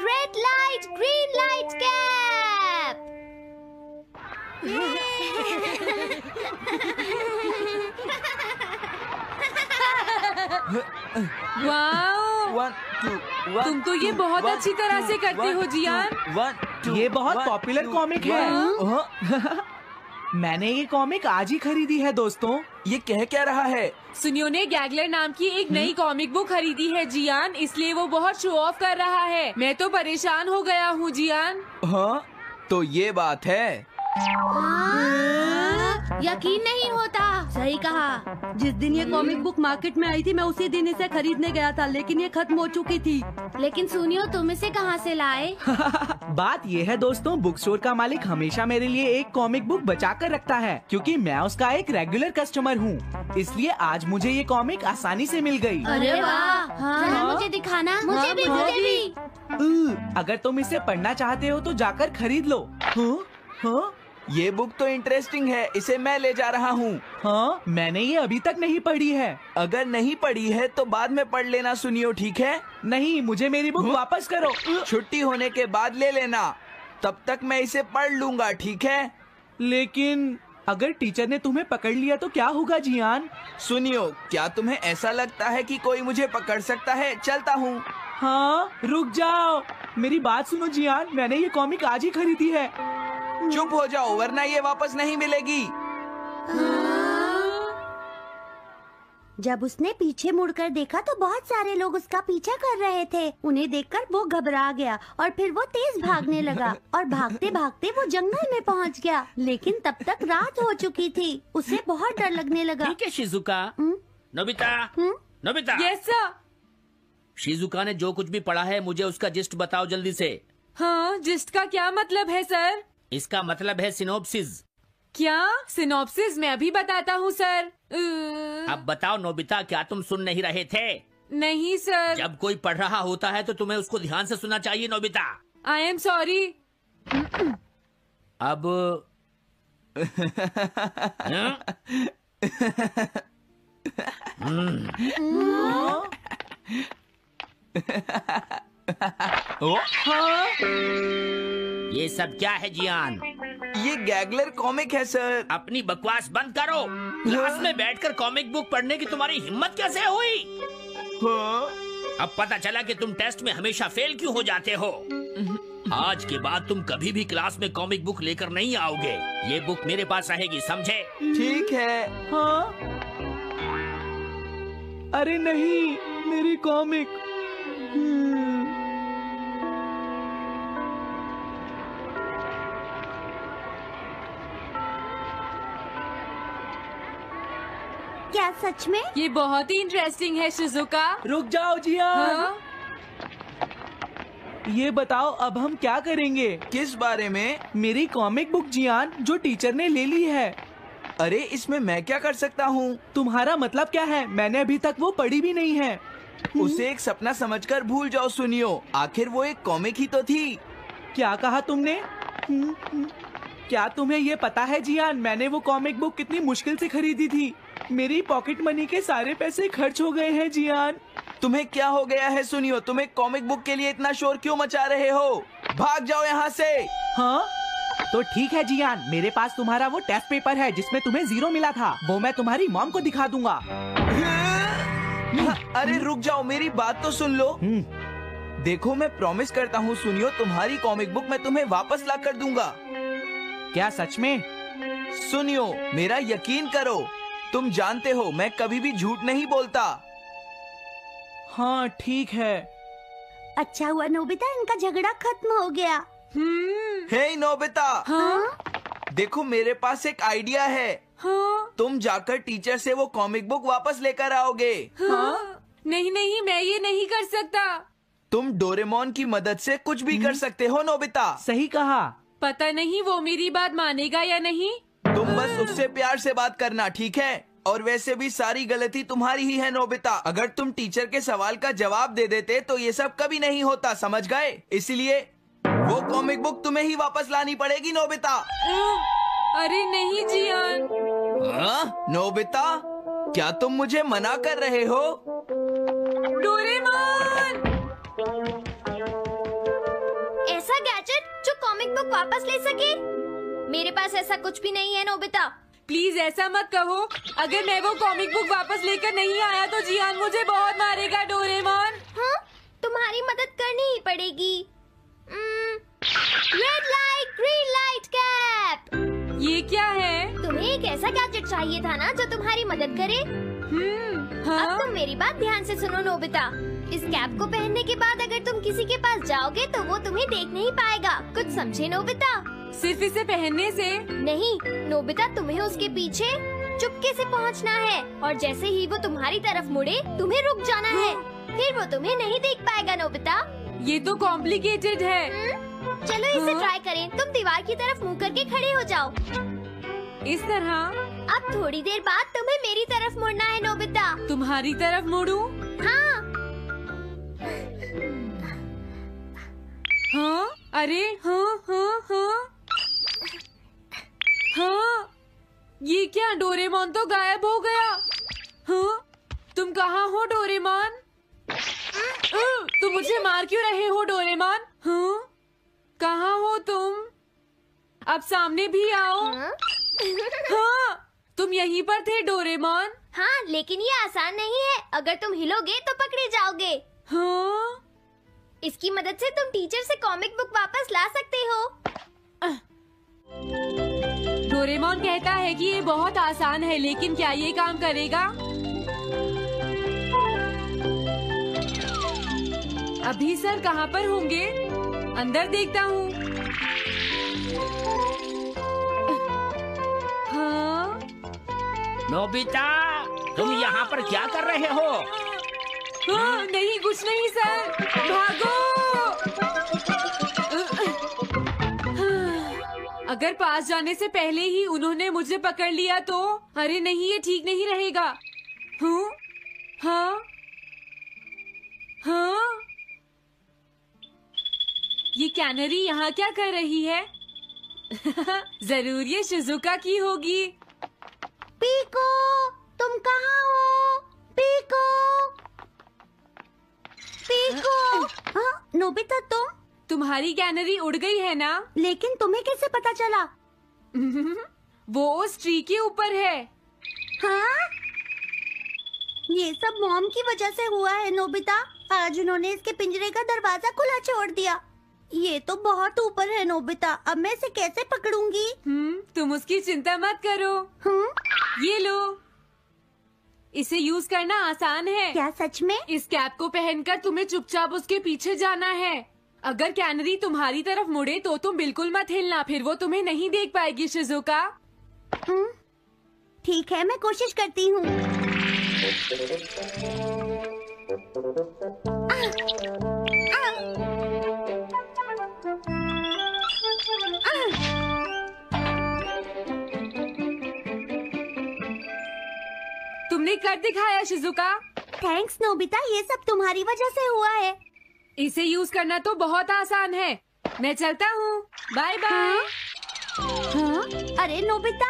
Red light, green light cap. Wow, 1 2 1 तुम तो ये बहुत अच्छी तरह से करते हो जियान। 1 2 ये बहुत पॉपुलर कॉमिक है। मैंने ये कॉमिक आज ही खरीदी है दोस्तों। ये कह क्या रहा है? सुनियो ने गैगलर नाम की एक नई कॉमिक बुक खरीदी है जियान, इसलिए वो बहुत शो ऑफ कर रहा है। मैं तो परेशान हो गया हूँ जियान। हाँ, तो ये बात है। यकीन नहीं होता। सही कहा। जिस दिन ये कॉमिक बुक मार्केट में आई थी, मैं उसी दिन इसे खरीदने गया था, लेकिन ये खत्म हो चुकी थी। लेकिन सुनियो, तुम इसे कहाँ से लाए? बात ये है दोस्तों, बुक स्टोर का मालिक हमेशा मेरे लिए एक कॉमिक बुक बचा कर रखता है, क्योंकि मैं उसका एक रेगुलर कस्टमर हूँ। इसलिए आज मुझे ये कॉमिक आसानी से मिल गई। अरे वाह! जरा मुझे दिखाना। मुझे भी। अगर तुम इसे पढ़ना चाहते हो तो जाकर खरीद लो। हाँ? ये बुक तो इंटरेस्टिंग है, इसे मैं ले जा रहा हूँ। हाँ, मैंने ये अभी तक नहीं पढ़ी है। अगर नहीं पढ़ी है तो बाद में पढ़ लेना सुनियो, ठीक है? नहीं, मुझे मेरी बुक वापस करो। छुट्टी होने के बाद ले लेना, तब तक मैं इसे पढ़ लूंगा, ठीक है? लेकिन अगर टीचर ने तुम्हें पकड़ लिया तो क्या होगा जियान? सुनियो, क्या तुम्हें ऐसा लगता है कि कोई मुझे पकड़ सकता है? चलता हूँ। हाँ, रुक जाओ, मेरी बात सुनो जियान, मैंने ये कॉमिक आज ही खरीदी है। चुप हो जाओ, वरना ये वापस नहीं मिलेगी। जब उसने पीछे मुड़कर देखा तो बहुत सारे लोग उसका पीछा कर रहे थे। उन्हें देखकर वो घबरा गया और फिर वो तेज भागने लगा और भागते भागते वो जंगल में पहुंच गया। लेकिन तब तक रात हो चुकी थी। उसे बहुत डर लगने लगा। ठीक है Shizuka. Nobita, Nobita. Yes sir. Shizuka ने जो कुछ भी पढ़ा है मुझे उसका जिस्ट बताओ जल्दी से। हाँ, जिस्ट का क्या मतलब है सर? इसका मतलब है सिनोप्सिस। क्या? सिनॉप्सिस मैं अभी बताता हूँ सर। अब बताओ नोबिता, क्या तुम सुन नहीं रहे थे? नहीं सर। जब कोई पढ़ रहा होता है तो तुम्हें उसको ध्यान से सुनना चाहिए नोबिता। I am sorry. अब ये सब क्या है जियान? ये गैगलर कॉमिक है सर। अपनी बकवास बंद करो। क्लास में बैठकर कॉमिक बुक पढ़ने की तुम्हारी हिम्मत कैसे हुई? अब पता चला कि तुम टेस्ट में हमेशा फेल क्यों हो जाते हो। आज के बाद तुम कभी भी क्लास में कॉमिक बुक लेकर नहीं आओगे। ये बुक मेरे पास रहेगी, समझे? ठीक है। हाँ? अरे नहीं, मेरी कॉमिक। क्या सच में? ये बहुत ही इंटरेस्टिंग है शिजुका। रुक जाओ जियान। हाँ? ये बताओ अब हम क्या करेंगे? किस बारे में? मेरी कॉमिक बुक जियान, जो टीचर ने ले ली है। अरे इसमें मैं क्या कर सकता हूँ? तुम्हारा मतलब क्या है? मैंने अभी तक वो पढ़ी भी नहीं है। उसे एक सपना समझकर भूल जाओ सुनियो, आखिर वो एक कॉमिक ही तो थी। क्या कहा तुमने? क्या तुम्हें ये पता है जियान, मैंने वो कॉमिक बुक कितनी मुश्किल से खरीदी थी। मेरी पॉकेट मनी के सारे पैसे खर्च हो गए हैं जियान। तुम्हें क्या हो गया है सुनियो? तुम एक कॉमिक बुक के लिए इतना शोर क्यों मचा रहे हो? भाग जाओ यहाँ से। हाँ? तो ठीक है जियान, मेरे पास तुम्हारा वो टेस्ट पेपर है जिसमें तुम्हें 0 मिला था। वो मैं तुम्हारी मॉम को दिखा दूंगा। अरे रुक जाओ, मेरी बात तो सुन लो। देखो मैं प्रॉमिस करता हूँ सुनियो, तुम्हारी कॉमिक बुक मैं तुम्हें वापस ला कर दूंगा। क्या सच में? सुनियो, मेरा यकीन करो, तुम जानते हो मैं कभी भी झूठ नहीं बोलता। हाँ ठीक है। अच्छा हुआ नोबिता, इनका झगड़ा खत्म हो गया। हे नोबिता। हाँ? देखो मेरे पास एक आइडिया है। हाँ? तुम जाकर टीचर से वो कॉमिक बुक वापस लेकर आओगे। हाँ? नहीं नहीं, मैं ये नहीं कर सकता। तुम डोरेमोन की मदद से कुछ भी कर सकते हो नोबिता। सही कहा। पता नहीं वो मेरी बात मानेगा या नहीं। तुम बस उससे प्यार से बात करना, ठीक है? और वैसे भी सारी गलती तुम्हारी ही है नोबिता। अगर तुम टीचर के सवाल का जवाब दे देते तो ये सब कभी नहीं होता, समझ गए? इसलिए वो कॉमिक बुक तुम्हें ही वापस लानी पड़ेगी नोबिता। अरे नहीं जियान। नोबिता, क्या तुम मुझे मना कर रहे हो? डोरेमोन! बुक वापस ले सके? मेरे पास ऐसा कुछ भी नहीं है नोबिता। प्लीज ऐसा मत कहो। अगर मैं वो कॉमिक बुक वापस लेकर नहीं आया तो जियान मुझे बहुत मारेगा डोरेमोन। हाँ, तुम्हारी मदद करनी ही पड़ेगी। Red light green light cap. ये क्या है? तुम्हें एक ऐसा गैजेट चाहिए था ना जो तुम्हारी मदद करे। हाँ? अब तुम मेरी बात ध्यान से सुनो नोबिता। इस कैप को पहनने के बाद अगर तुम किसी के पास जाओगे तो वो तुम्हें देख नहीं पाएगा। कुछ समझे नोबिता? सिर्फ इसे पहनने से? नहीं नोबिता, तुम्हें उसके पीछे चुपके से पहुंचना है और जैसे ही वो तुम्हारी तरफ मुड़े तुम्हें रुक जाना है। फिर वो तुम्हें नहीं देख पाएगा नोबिता। ये तो कॉम्प्लिकेटेड है। चलो इसे ट्राई करें। तुम दीवार की तरफ मुंह करके खड़े हो जाओ। इस तरह? अब थोड़ी देर बाद तुम्हें मेरी तरफ मुड़ना है नोबिता। तुम्हारी तरफ मुड़ूं? हाँ। हाँ? अरे हाँ हाँ हाँ हाँ, ये क्या? डोरेमोन तो गायब हो गया। हाँ? तुम कहाँ हो डोरेमोन? तुम मुझे मार क्यों रहे हो डोरेमोन? हाँ? कहाँ हो तुम? अब सामने भी आओ। हाँ, तुम यहीं पर थे डोरेमोन। हाँ, लेकिन ये आसान नहीं है। अगर तुम हिलोगे तो पकड़े जाओगे। हाँ? इसकी मदद से तुम टीचर से कॉमिक बुक वापस ला सकते हो। डोरेमोन कहता है कि ये बहुत आसान है, लेकिन क्या ये काम करेगा? अभी सर कहाँ पर होंगे? अंदर देखता हूँ। हाँ? नोबिता, तुम यहाँ पर क्या कर रहे हो? हाँ, नहीं कुछ नहीं सर। भागो! अगर पास जाने से पहले ही उन्होंने मुझे पकड़ लिया तो? अरे नहीं, ये ठीक नहीं रहेगा। हाँ? हाँ? हाँ? ये कैनरी यहाँ क्या कर रही है? जरूर ये शिजुका की होगी। पीको, तुम कहाँ हो? Pico, pico. हाँ, नोबिता तुम? तुम्हारी कैनरी उड़ गई है ना? लेकिन तुम्हें कैसे पता चला? वो उस ट्री के ऊपर है। हाँ? ये सब मॉम की वजह से हुआ है नोबिता। आज उन्होंने इसके पिंजरे का दरवाजा खुला छोड़ दिया। ये तो बहुत ऊपर है नोबिता। अब मैं इसे कैसे पकड़ूंगी? तुम उसकी चिंता मत करो। ये लो, इसे यूज करना आसान है। क्या सच में? इस कैप को पहनकर तुम्हें चुपचाप उसके पीछे जाना है। अगर कैनरी तुम्हारी तरफ मुड़े तो तुम बिल्कुल मत हिलना, फिर वो तुम्हें नहीं देख पाएगी शिजुका। ठीक है, मैं कोशिश करती हूँ। तुमने कर दिखाया शिजुका। थैंक्स नोबिता, ये सब तुम्हारी वजह से हुआ है। इसे यूज करना तो बहुत आसान है। मैं चलता हूँ। Bye bye. हाँ? अरे नोबिता,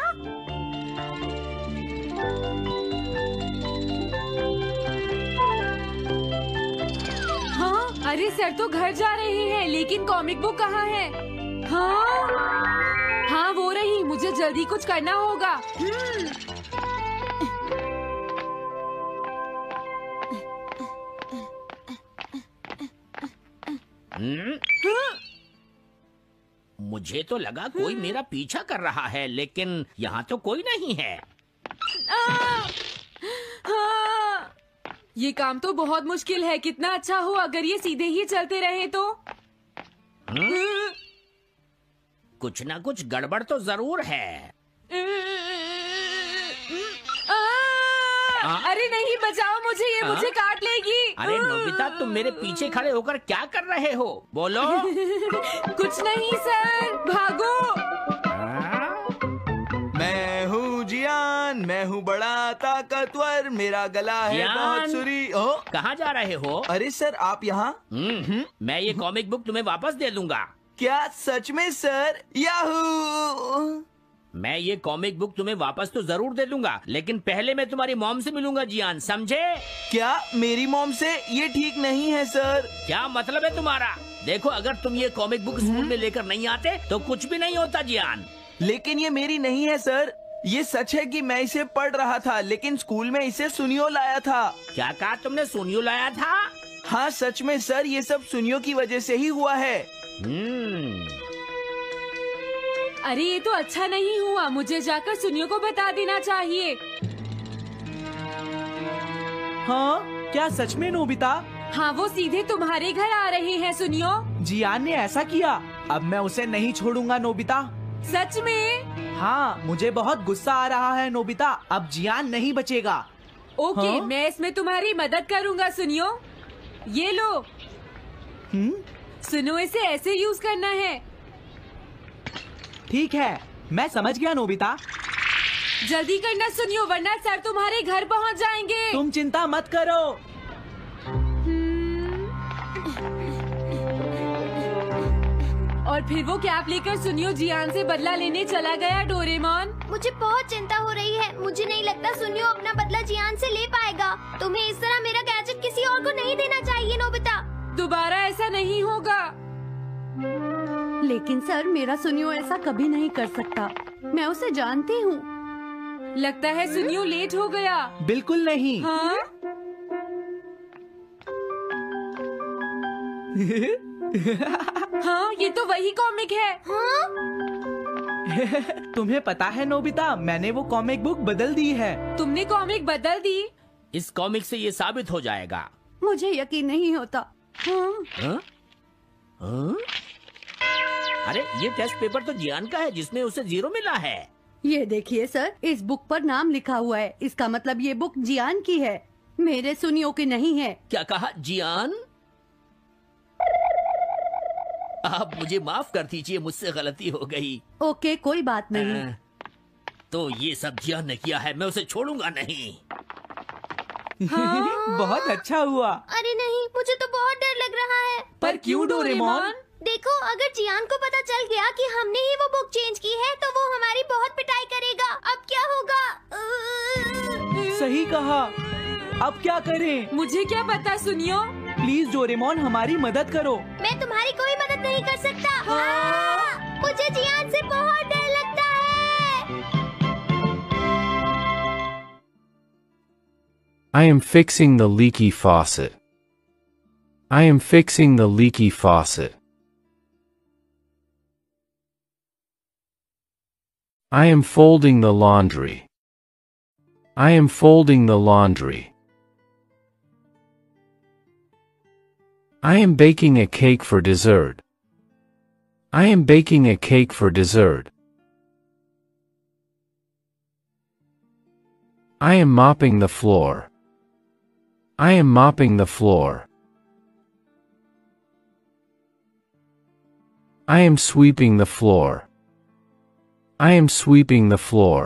हाँ? अरे सर तो घर जा रहे हैं, लेकिन कॉमिक बुक कहाँ है? हाँ? हाँ वो रही। मुझे जल्दी कुछ करना होगा। मुझे तो लगा कोई मेरा पीछा कर रहा है, लेकिन यहाँ तो कोई नहीं है। हाँ, ये काम तो बहुत मुश्किल है। कितना अच्छा हो अगर ये सीधे ही चलते रहे तो। कुछ ना कुछ गड़बड़ तो जरूर है। अरे नहीं, बचाओ मुझे, ये मुझे काट लेगी। अरे नोबिता, तुम मेरे पीछे खड़े होकर क्या कर रहे हो? बोलो। कुछ नहीं सर, भागो। मैं हूँ जियान, मैं हूँ बड़ा ताकतवर, मेरा गला है जियान? बहुत सुरी। कहाँ जा रहे हो? अरे सर, आप यहाँ? मैं ये कॉमिक बुक तुम्हें वापस दे दूंगा। क्या सच में सर? याहू! मैं ये कॉमिक बुक तुम्हें वापस तो जरूर दे दूंगा, लेकिन पहले मैं तुम्हारी मॉम से मिलूंगा जियान, समझे? क्या मेरी मॉम से? ये ठीक नहीं है सर। क्या मतलब है तुम्हारा? देखो, अगर तुम ये कॉमिक बुक स्कूल में लेकर नहीं आते तो कुछ भी नहीं होता जियान। लेकिन ये मेरी नहीं है सर। ये सच है कि मैं इसे पढ़ रहा था, लेकिन स्कूल में इसे सुनियो लाया था। क्या कहा तुमने? सुनियो लाया था? हाँ सच में सर, ये सब सुनियो की वजह से ही हुआ है। अरे ये तो अच्छा नहीं हुआ, मुझे जाकर सुनियो को बता देना चाहिए। हाँ, क्या सच में नोबिता? हाँ, वो सीधे तुम्हारे घर आ रहे हैं सुनियो। जियान ने ऐसा किया। अब मैं उसे नहीं छोड़ूंगा नोबिता। सच में? हाँ, मुझे बहुत गुस्सा आ रहा है नोबिता। अब जियान नहीं बचेगा। ओके, हाँ? मैं इसमें तुम्हारी मदद करूँगा सुनियो। ये लो। सुनो, इसे ऐसे यूज करना है। ठीक है, मैं समझ गया नोबिता। जल्दी करना सुनियो, वरना सर तुम्हारे घर पहुंच जाएंगे। तुम चिंता मत करो। और फिर वो कैप लेकर सुनियो जियान से बदला लेने चला गया। डोरेमोन, मुझे बहुत चिंता हो रही है। मुझे नहीं लगता सुनियो अपना बदला जियान से ले पाएगा। तुम्हें इस तरह मेरा गैजेट किसी और को नहीं देना चाहिए नोबिता। दोबारा ऐसा नहीं होगा। लेकिन सर, मेरा सुनियो ऐसा कभी नहीं कर सकता। मैं उसे जानती हूँ। लगता है सुनियो लेट हो गया। बिल्कुल नहीं। हाँ? हाँ, ये तो वही कॉमिक है। हाँ? तुम्हें पता है नोबिता, मैंने वो कॉमिक बुक बदल दी है। तुमने कॉमिक बदल दी? इस कॉमिक से ये साबित हो जाएगा। मुझे यकीन नहीं होता। हाँ? हाँ? हाँ? अरे, ये टेस्ट पेपर तो जियान का है, जिसमें उसे 0 मिला है। ये देखिए सर, इस बुक पर नाम लिखा हुआ है। इसका मतलब ये बुक जियान की है, मेरे सुनियो की नहीं है। क्या कहा? जियान? आप मुझे माफ कर दीजिए, मुझसे गलती हो गई। ओके, कोई बात नहीं। तो ये सब जियान ने किया है, मैं उसे छोड़ूंगा नहीं। बहुत अच्छा हुआ। अरे नहीं, मुझे तो बहुत डर लग रहा है। पर क्यों डोरेमोन? देखो, अगर जियान को पता चल गया कि हमने ही वो बुक चेंज की है तो वो हमारी बहुत पिटाई करेगा। अब क्या होगा? सही कहा। अब क्या करें? मुझे क्या पता सुनियो। प्लीज डोरेमोन, हमारी मदद करो। मैं तुम्हारी कोई मदद नहीं कर सकता। मुझे जियान से बहुत डर लगता है। I am fixing the leaky faucet. I am fixing the leaky faucet. I am folding the laundry. I am folding the laundry. I am baking a cake for dessert. I am baking a cake for dessert. I am mopping the floor. I am mopping the floor. I am sweeping the floor. I am sweeping the floor.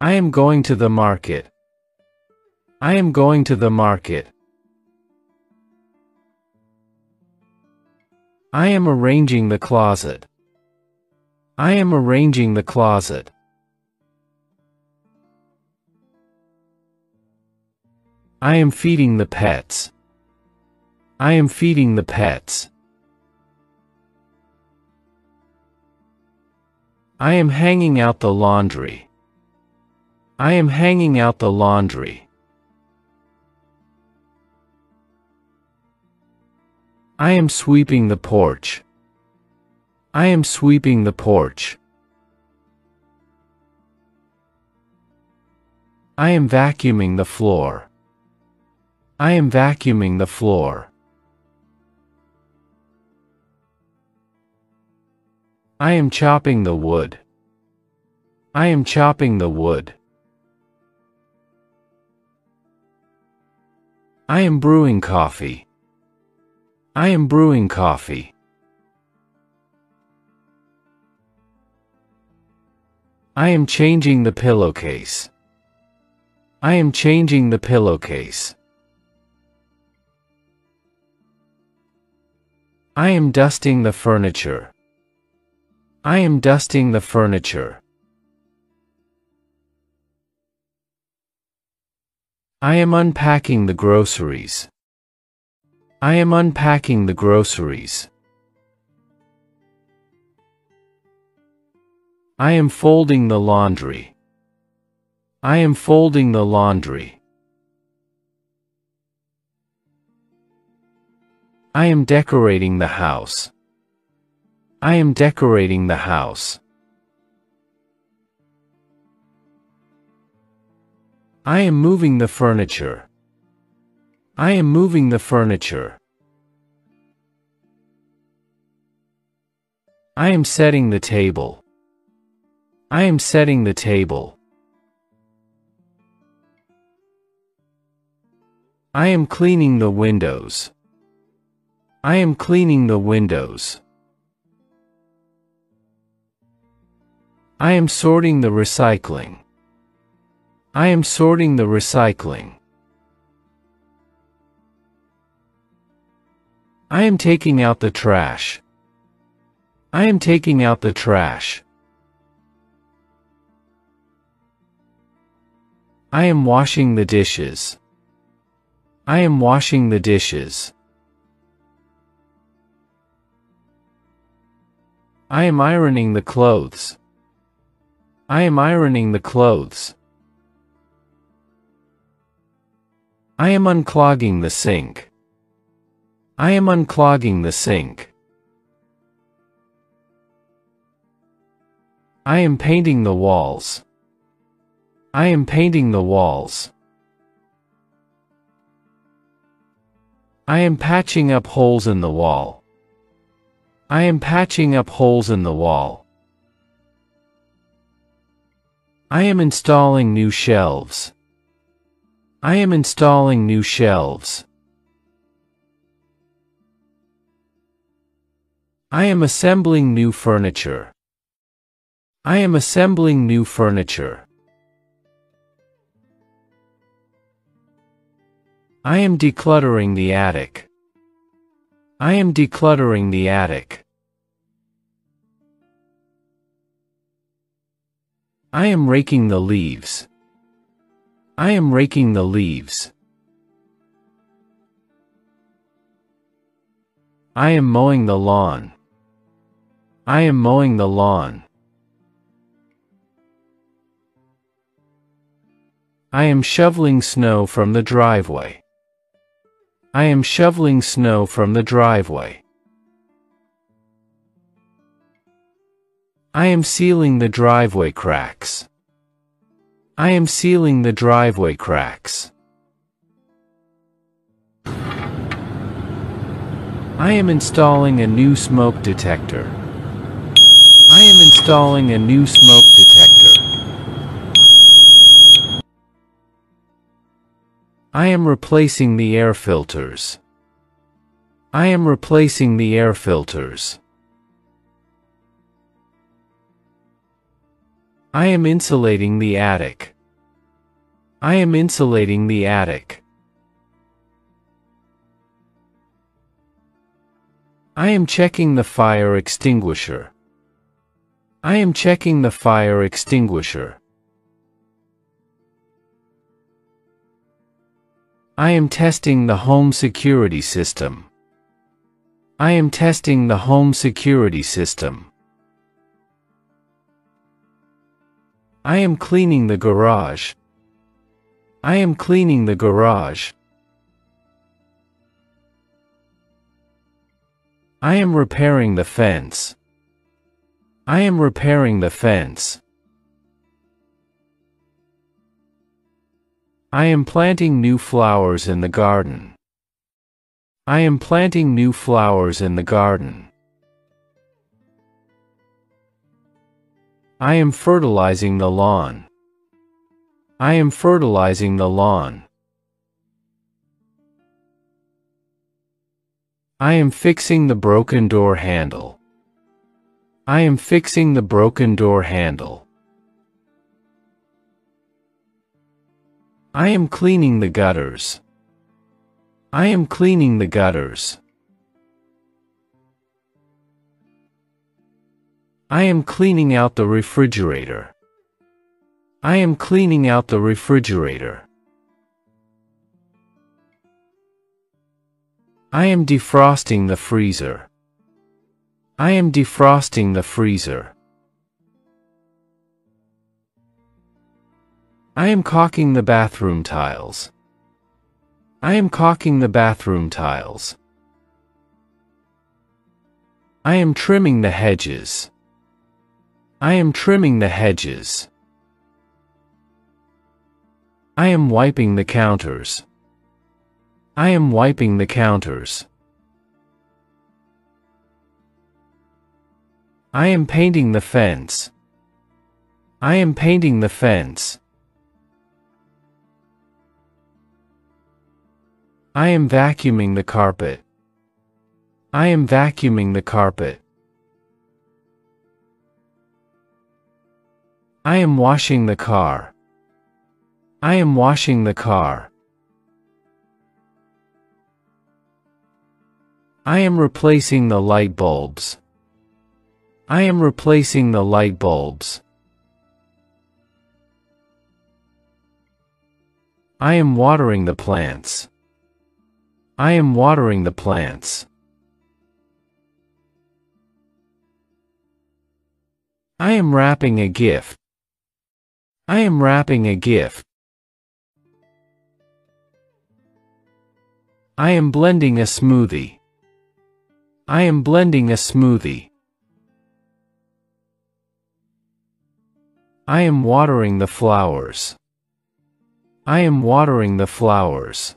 I am going to the market. I am going to the market. I am arranging the closet. I am arranging the closet. I am feeding the pets. I am feeding the pets. I am hanging out the laundry. I am hanging out the laundry. I am sweeping the porch. I am sweeping the porch. I am vacuuming the floor. I am vacuuming the floor. I am chopping the wood. I am chopping the wood. I am brewing coffee. I am brewing coffee. I am changing the pillowcase. I am changing the pillowcase. I am dusting the furniture. I am dusting the furniture. I am unpacking the groceries. I am unpacking the groceries. I am folding the laundry. I am folding the laundry. I am decorating the house. I am decorating the house. I am moving the furniture. I am moving the furniture. I am setting the table. I am setting the table. I am cleaning the windows. I am cleaning the windows. I am sorting the recycling. I am sorting the recycling. I am taking out the trash. I am taking out the trash. I am washing the dishes. I am washing the dishes. I am ironing the clothes. I am ironing the clothes. I am unclogging the sink. I am unclogging the sink. I am painting the walls. I am painting the walls. I am patching up holes in the wall. I am patching up holes in the wall. I am installing new shelves. I am installing new shelves. I am assembling new furniture. I am assembling new furniture. I am decluttering the attic. I am decluttering the attic. I am raking the leaves. I am raking the leaves. I am mowing the lawn. I am mowing the lawn. I am shoveling snow from the driveway. I am shoveling snow from the driveway. I am sealing the driveway cracks. I am sealing the driveway cracks. I am installing a new smoke detector. I am installing a new smoke detector. I am replacing the air filters. I am replacing the air filters. I am insulating the attic. I am insulating the attic. I am checking the fire extinguisher. I am checking the fire extinguisher. I am testing the home security system. I am testing the home security system. I am cleaning the garage. I am cleaning the garage. I am repairing the fence. I am repairing the fence. I am planting new flowers in the garden. I am planting new flowers in the garden. I am fertilizing the lawn. I am fertilizing the lawn. I am fixing the broken door handle. I am fixing the broken door handle. I am cleaning the gutters. I am cleaning the gutters. I am cleaning out the refrigerator. I am cleaning out the refrigerator. I am defrosting the freezer. I am defrosting the freezer. I am caulking the bathroom tiles. I am caulking the bathroom tiles. I am trimming the hedges. I am trimming the hedges. I am wiping the counters. I am wiping the counters. I am painting the fence. I am painting the fence. I am vacuuming the carpet. I am vacuuming the carpet. I am washing the car. I am washing the car. I am replacing the light bulbs. I am replacing the light bulbs. I am watering the plants. I am watering the plants. I am wrapping a gift. I am wrapping a gift. I am blending a smoothie. I am blending a smoothie. I am watering the flowers. I am watering the flowers.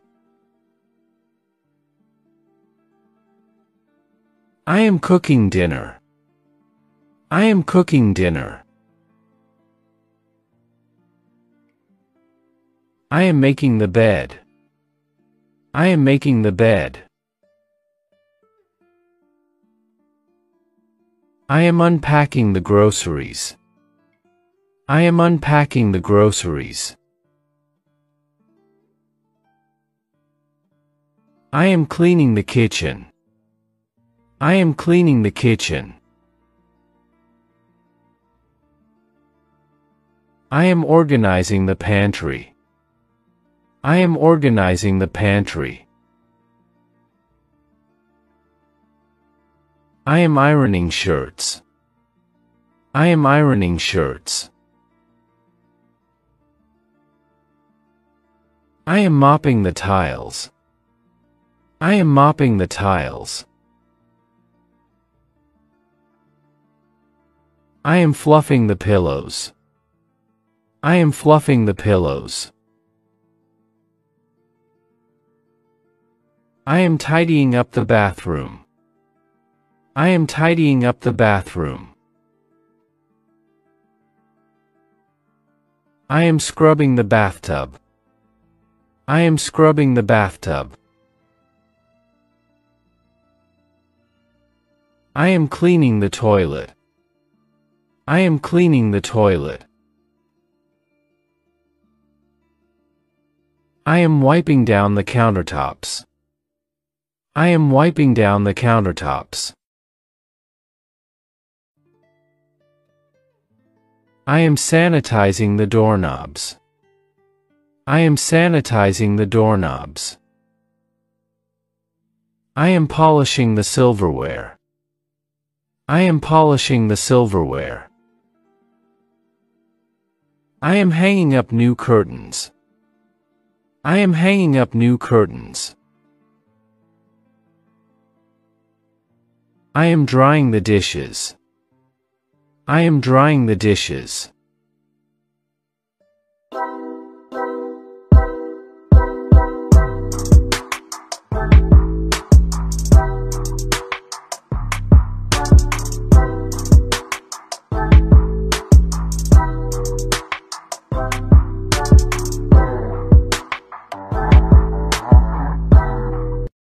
I am cooking dinner. I am cooking dinner. I am making the bed. I am making the bed. I am unpacking the groceries. I am unpacking the groceries. I am cleaning the kitchen. I am cleaning the kitchen. I am organizing the pantry. I am organizing the pantry. I am ironing shirts. I am ironing shirts. I am mopping the tiles. I am mopping the tiles. I am fluffing the pillows. I am fluffing the pillows. I am tidying up the bathroom. I am tidying up the bathroom. I am scrubbing the bathtub. I am scrubbing the bathtub. I am cleaning the toilet. I am cleaning the toilet. I am wiping down the countertops. I am wiping down the countertops. I am sanitizing the doorknobs. I am sanitizing the doorknobs. I am polishing the silverware. I am polishing the silverware. I am hanging up new curtains. I am hanging up new curtains. I am drying the dishes. I am drying the dishes.